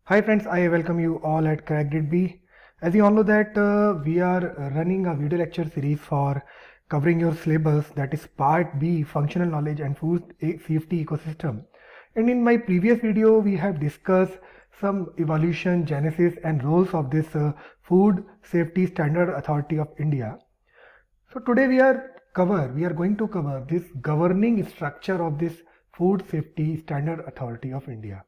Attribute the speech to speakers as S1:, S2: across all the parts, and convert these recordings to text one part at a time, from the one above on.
S1: Hi friends, I welcome you all at CrackDB. As you all know that we are running a video lecture series for covering your syllabus, that is part B, functional knowledge and food safety ecosystem. And in my previous video we have discussed some evolution, genesis and roles of this Food Safety Standard Authority of India. So today we are going to cover this governing structure of this Food Safety Standard Authority of India.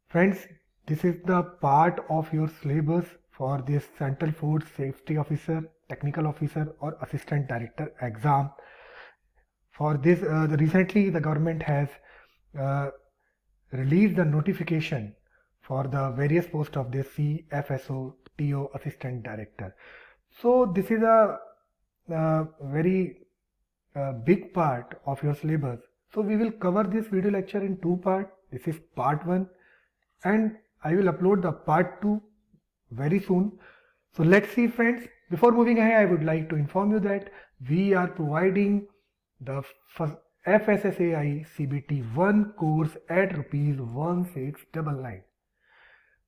S1: Friends, this is the part of your syllabus for this Central Food Safety Officer, Technical Officer or Assistant Director exam. For this, recently the government has uh, released the notification for the various posts of this CFSO, TO, Assistant Director. So this is a very big part of your syllabus. So we will cover this video lecture in two parts. This is part 1 and I will upload the part 2 very soon. So let's see friends. Before moving ahead, I would like to inform you that we are providing the FSSAI CBT 1 course at rupees 1699.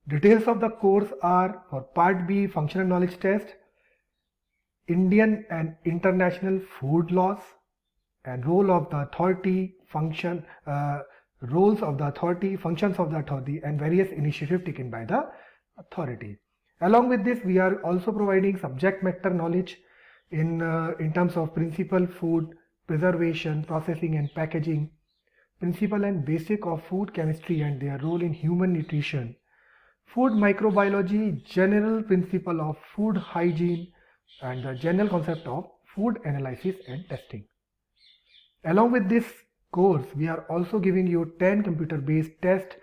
S1: Details of the course are for part B, functional knowledge test, Indian and international food laws, and role of the authority, roles of the authority, functions of the authority, and various initiatives taken by the authority. Along with this, we are also providing subject matter knowledge in terms of principal food preservation, processing and packaging, principle and basic of food chemistry and their role in human nutrition, food microbiology, general principle of food hygiene, and the general concept of food analysis and testing. Along with this course, we are also giving you 10 computer-based tests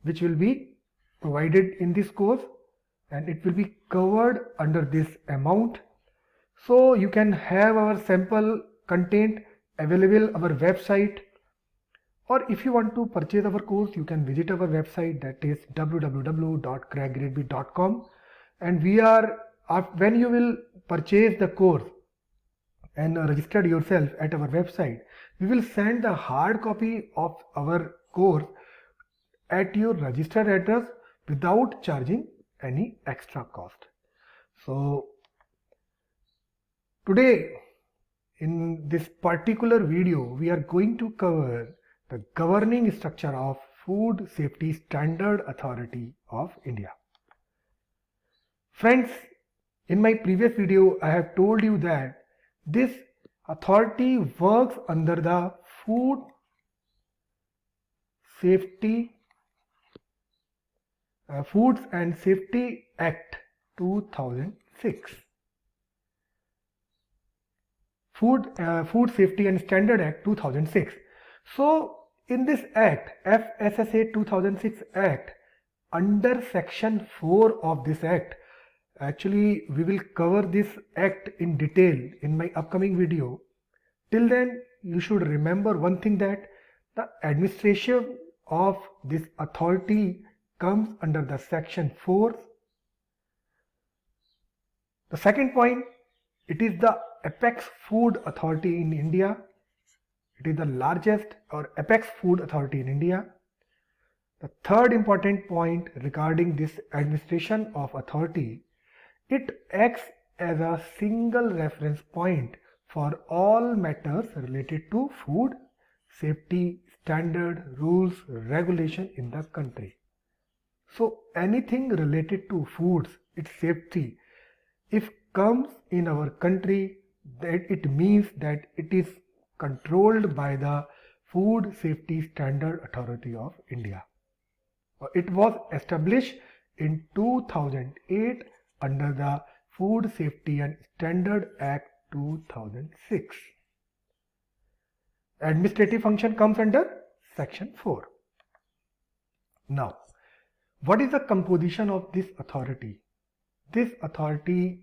S1: which will be provided in this course and it will be covered under this amount. So you can have our sample content available on our website, or if you want to purchase our course, you can visit our website, that is www.crackgradeb.com. And when you will purchase the course and register yourself at our website, we will send the hard copy of our course at your registered address without charging any extra cost. So today in this particular video, we are going to cover the governing structure of Food Safety Standard Authority of India. Friends, in my previous video, I have told you that this authority works under the Foods and Safety Act 2006. Food Safety and Standard Act 2006. So in this act, FSSA 2006 Act, under section 4 of this act, actually we will cover this act in detail in my upcoming video. Till then, you should remember one thing, that the administration of this authority comes under the section 4. The second point, it is the apex food authority in India. It is the largest or apex food authority in India. The third important point regarding this administration of authority, it acts as a single reference point for all matters related to food safety standard, rules, regulation in the country. So anything related to foods, its safety, if comes in our country, that it means that it is controlled by the Food Safety Standard Authority of India. It was established in 2008 under the Food Safety and Standard Act 2006. Administrative function comes under section 4. Now, what is the composition of this authority? This authority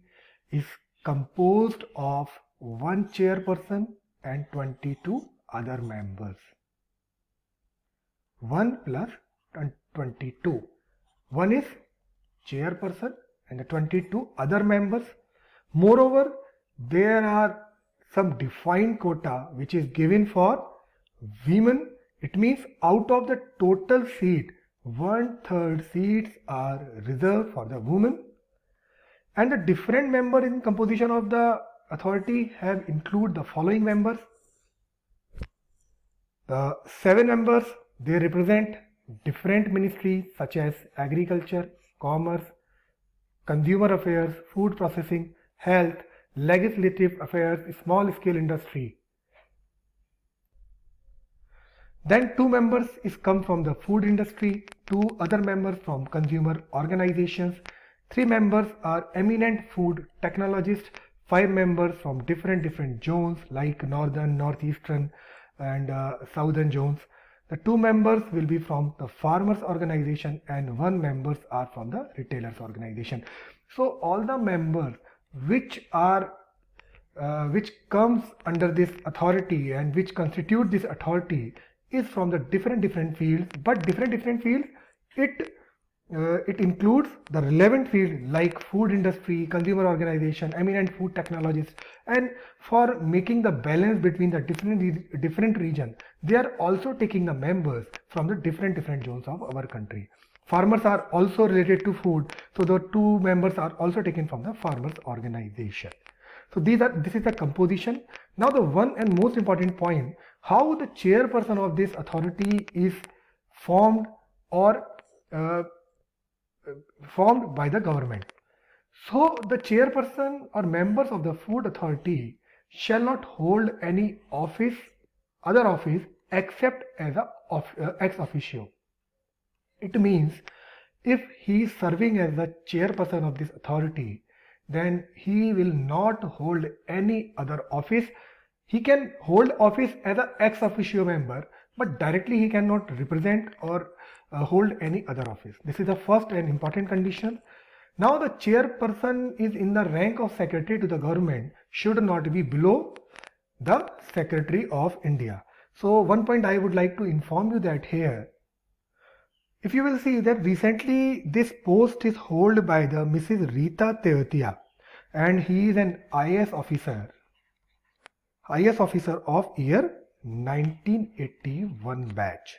S1: is composed of one chairperson and 22 other members. 1 plus 22. One is chairperson and the 22 other members. Moreover, there are some defined quota which is given for women. It means out of the total seat, 1/3 seats are reserved for the women, and the different members in composition of the authority have include the following members. The 7 members, they represent different ministries such as agriculture, commerce, consumer affairs, food processing, health, legislative affairs, small scale industry. Then 2 members is come from the food industry, 2 other members from consumer organizations, 3 members are eminent food technologists, 5 members from different zones like northern, northeastern and southern zones. The 2 members will be from the farmers organization and 1 members are from the retailers organization. So all the members which comes under this authority and which constitute this authority is from the different fields, but different fields it includes the relevant field like food industry, consumer organization, eminent food technologists, and for making the balance between the different region, they are also taking the members from the different zones of our country. Farmers are also related to food, so the 2 members are also taken from the farmers organization. So this is the composition. Now the one and most important point, how the chairperson of this authority is formed or formed by the government. So the chairperson or members of the food authority shall not hold any other office except as ex officio. It means if he is serving as the chairperson of this authority, then he will not hold any other office. He can hold office as an ex officio member, but directly he cannot represent or hold any other office. This is the first and important condition. Now the chairperson is in the rank of secretary to the government, should not be below the Secretary of India. So one point I would like to inform you that here, if you will see that recently this post is held by the Mrs. Rita Teotia, and he is an IAS officer of year 1981 batch,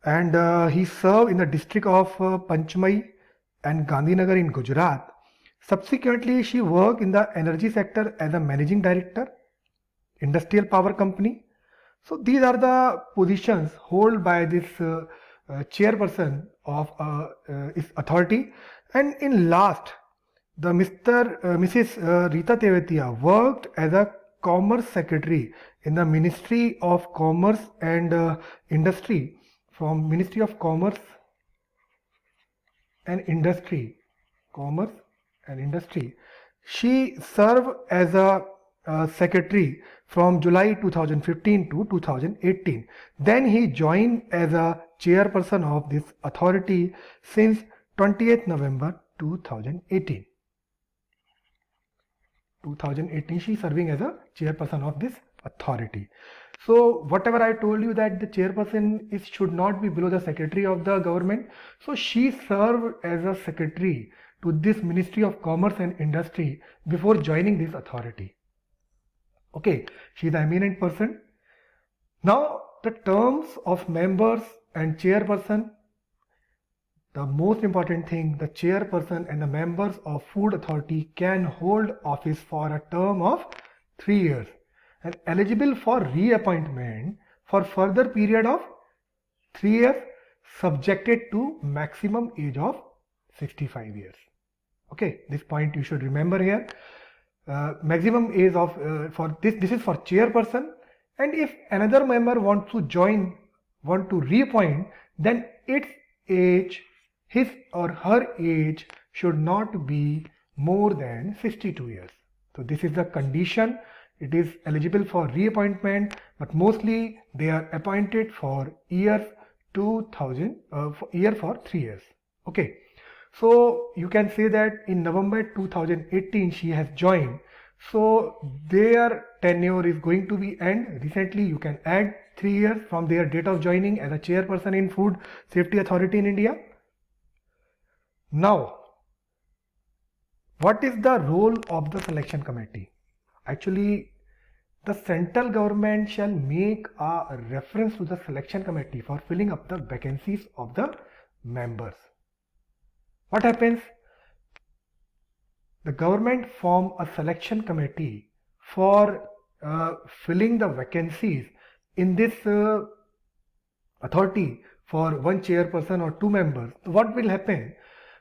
S1: and he served in the district of Panchmai and Gandhinagar in Gujarat. Subsequently, she worked in the energy sector as a managing director, industrial power company. So these are the positions held by this chairperson of this authority. And in last, the Mrs. Rita Teotia worked as a Commerce Secretary in the Ministry of Commerce and Industry, from Ministry of Commerce and Industry. She served as a secretary from July 2015 to 2018. Then he joined as a chairperson of this authority since 20th November 2018. She is serving as a chairperson of this authority. So whatever I told you that the chairperson should not be below the secretary of the government. So she served as a secretary to this Ministry of Commerce and Industry before joining this authority. Okay, she is an eminent person. Now the terms of members and chairperson. The most important thing, the chairperson and the members of food authority can hold office for a term of 3 years and eligible for reappointment for further period of 3 years, subjected to maximum age of 65 years. Okay, this point you should remember here. Maximum age of for this is for chairperson, and if another member wants to reappoint, then its age, his or her age should not be more than 62 years. So this is the condition. It is eligible for reappointment, but mostly they are appointed for year 2000 for 3 years. Okay, so you can say that in November 2018 she has joined, so their tenure is going to be end. Recently you can add 3 years from their date of joining as a chairperson in Food Safety Authority in India. Now, what is the role of the selection committee? Actually, the central government shall make a reference to the selection committee for filling up the vacancies of the members. What happens? The government form a selection committee for filling the vacancies in this authority for one chairperson or two members. What will happen?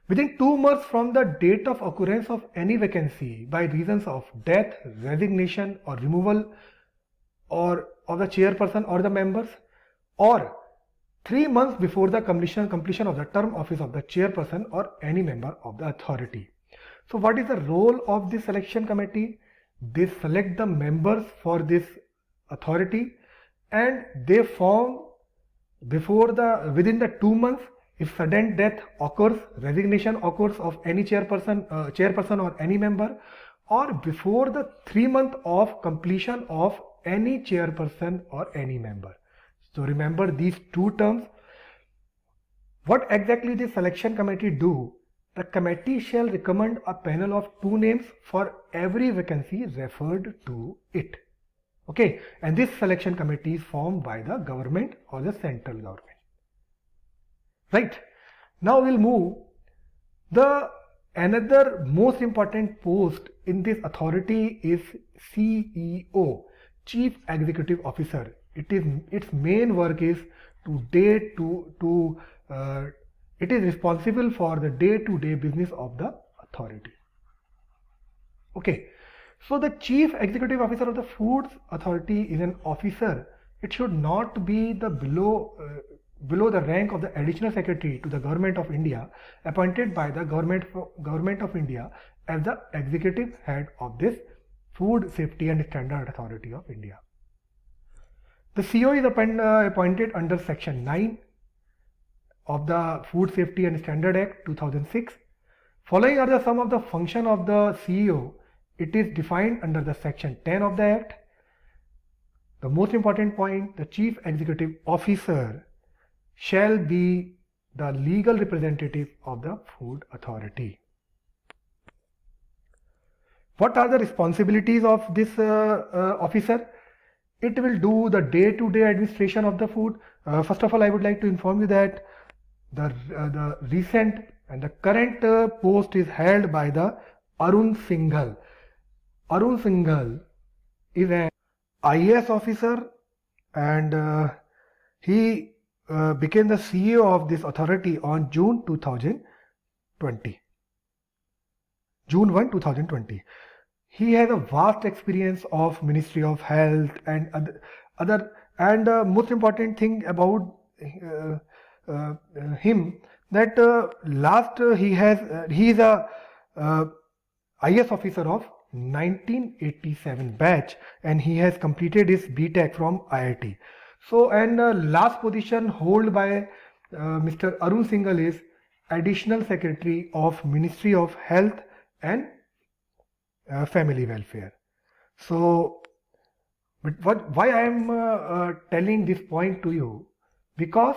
S1: Within 2 months from the date of occurrence of any vacancy by reasons of death, resignation or removal or of the chairperson or the members, or 3 months before the completion of the term office of the chairperson or any member of the authority. So what is the role of this selection committee? They select the members for this authority and they form within the 2 months. If sudden death occurs, resignation occurs of any chairperson or any member, or before the 3 months of completion of any chairperson or any member. So remember these two terms. What exactly the selection committee do? The committee shall recommend a panel of 2 names for every vacancy referred to it. Okay, and this selection committee is formed by the government or the central government. Right, now we'll move. Another most important post in this authority is CEO, Chief Executive Officer. Its main work is it is responsible for the day-to-day business of the authority. Okay, so the Chief Executive Officer of the Foods Authority is an officer. It should not be below the rank of the Additional Secretary to the Government of India, appointed by the Government of India as the executive head of this Food Safety and Standard Authority of India. The CEO is appointed under Section 9 of the Food Safety and Standard Act 2006. Following are some of the function of the CEO. It is defined under the Section 10 of the Act. The most important point, the Chief Executive Officer shall be the legal representative of the Food Authority. What are the responsibilities of this officer? It will do the day-to-day administration of the food. First of all, I would like to inform you that the recent and the current post is held by the Arun Singhal. Arun Singhal is an IAS officer and he became the CEO of this authority on June 1, 2020. He has a vast experience of Ministry of Health and other and most important thing about him that he is a IAS officer of 1987 batch and he has completed his BTech from IIT. So and last position held by Mr. Arun Singhal is Additional Secretary of Ministry of Health and Family Welfare. So, but why I am telling this point to you? Because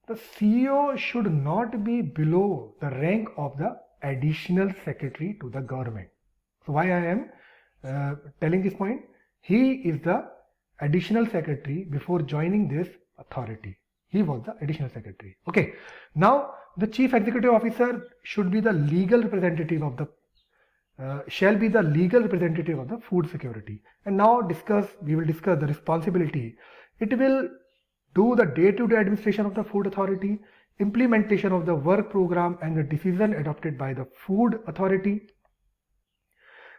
S1: the CEO should not be below the rank of the Additional Secretary to the government. So why I am telling this point? He is the Additional Secretary before joining this authority. He was the Additional Secretary. Okay. Now the Chief Executive Officer should be the legal representative of the shall be the legal representative of the food security. And now we will discuss the responsibility. It will do the day-to-day administration of the food authority, implementation of the work program and the decision adopted by the food authority.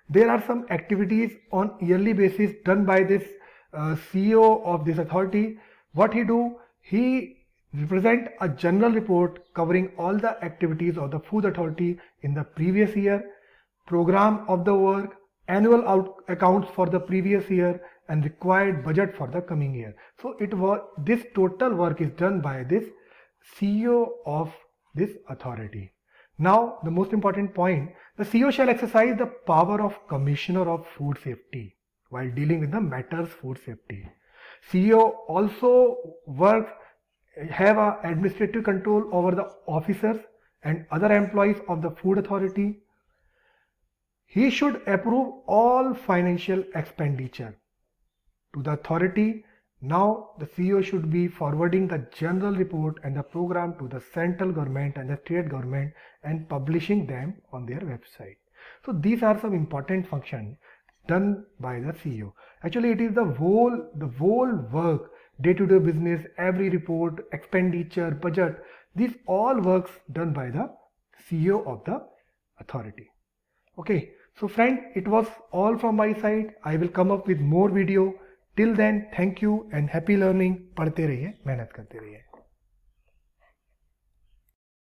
S1: There are some activities on yearly basis done by this CEO of this authority. What he do? He represent a general report covering all the activities of the food authority in the previous year, program of the work, annual accounts for the previous year and required budget for the coming year. So this total work is done by this CEO of this authority. Now the most important point, the CEO shall exercise the power of Commissioner of Food Safety while dealing with the matters food safety. CEO also have a administrative control over the officers and other employees of the food authority. He should approve all financial expenditure to the authority. Now the CEO should be forwarding the general report and the program to the central government and the state government and publishing them on their website. So these are some important functions done by the CEO. Actually, it is the whole work, day-to-day business, every report, expenditure, budget, these all works done by the CEO of the authority. Okay, so friend, it was all from my side. I will come up with more video. Till then, thank you and happy learning. पढ़ते रहिए, मेहनत करते रहिए.